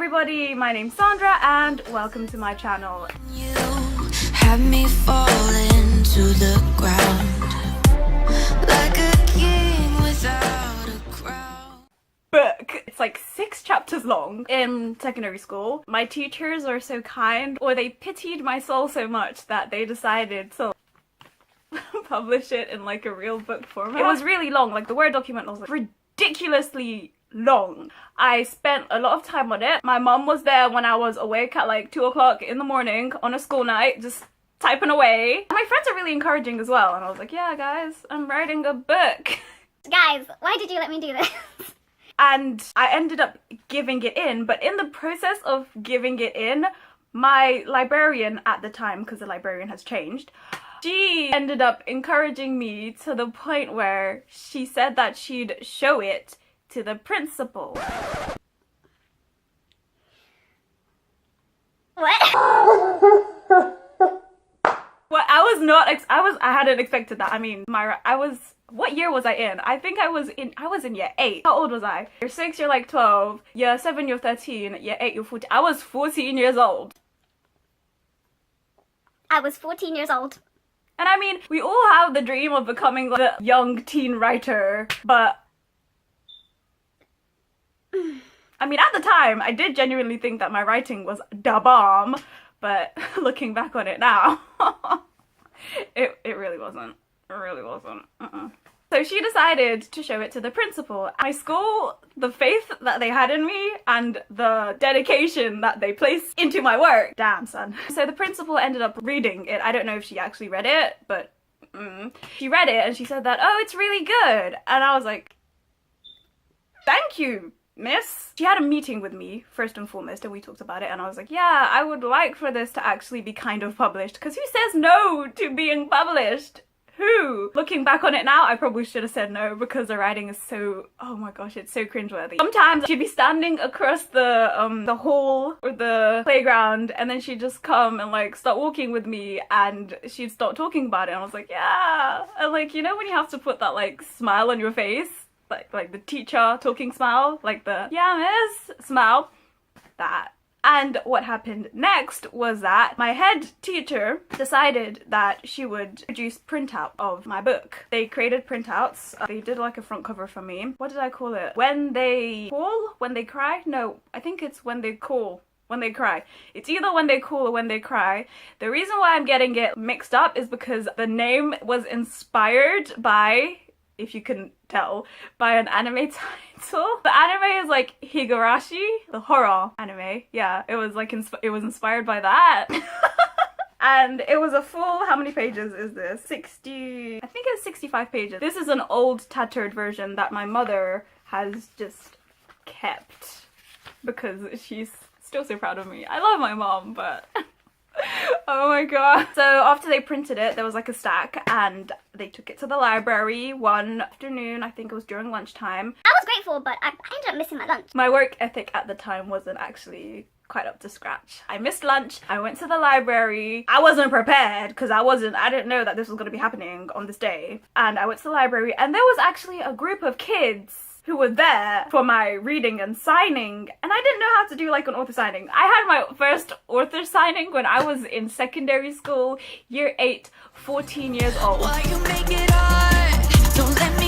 everybody, my name's Sandra and welcome to my channel. You had me falling to the ground like a king without a crown. Book. It's like 6 chapters long. In secondary school, my teachers are so kind, or they pitied my soul so much that they decided to publish it in like a real book format. It was really long, like the Word document was like ridiculously long. I spent a lot of time on it. My mom was there when I was awake at like 2 o'clock in the morning on a school night, just typing away. My friends are really encouraging as well, and I was like, yeah guys, I'm writing a book. Guys, why did you let me do this? And I ended up giving it in, but in the process of giving it in, my librarian at the time, because the librarian has changed, she ended up encouraging me to the point where she said that she'd show it to the principal. What? Well, I hadn't expected that. I mean, what year was I in? I think I was in year 8. How old was I? Year 6, you're like 12. Year 7, you're 13. Year 8, you're 14. I was 14 years old. I was 14 years old. And I mean, we all have the dream of becoming like a young teen writer, but I mean, at the time, I did genuinely think that my writing was da bomb, but looking back on it now, it really wasn't. It really wasn't. So she decided to show it to the principal. My school, the faith that they had in me and the dedication that they placed into my work. Damn, son. So the principal ended up reading it. I don't know if she actually read it, but she read it and she said that, oh, it's really good. And I was like, thank you, miss. She had a meeting with me, first and foremost, and we talked about it, and I was like, yeah, I would like for this to actually be kind of published, because who says no to being published? Who? Looking back on it now, I probably should have said no, because the writing is so, oh my gosh, it's so cringeworthy. Sometimes she'd be standing across the hall or the playground, and then she'd just come and like start walking with me, and she'd start talking about it, and I was like, yeah. And like, you know when you have to put that like smile on your face? Like the teacher talking smile, like the yeah miss smile, that. And what happened next was that my head teacher decided that she would produce printouts of my book. They created printouts. They did like a front cover for me. What did I call it? When they call? When they cry? No, I think it's when they call. When they cry. It's either when they call or when they cry. The reason why I'm getting it mixed up is because the name was inspired by, if you couldn't tell, by an anime title. The anime is like Higurashi, the horror anime. Yeah, it was like it was inspired by that. And it was a full, how many pages is this? 60, I think it's 65 pages. This is an old tattered version that my mother has just kept because she's still so proud of me. I love my mom, but oh my god. So after they printed it, there was like a stack, and they took it to the library one afternoon. I think it was during lunchtime. I was grateful, but I ended up missing my lunch. My work ethic at the time wasn't actually quite up to scratch. I missed lunch. I went to the library. I wasn't prepared because I didn't know that this was going to be happening on this day. And I went to the library, and there was actually a group of kids who were there for my reading and signing, and I didn't know how to do like an author signing. I had my first author signing when I was in secondary school, year 8, 14 years old. Why you make it hard? Don't let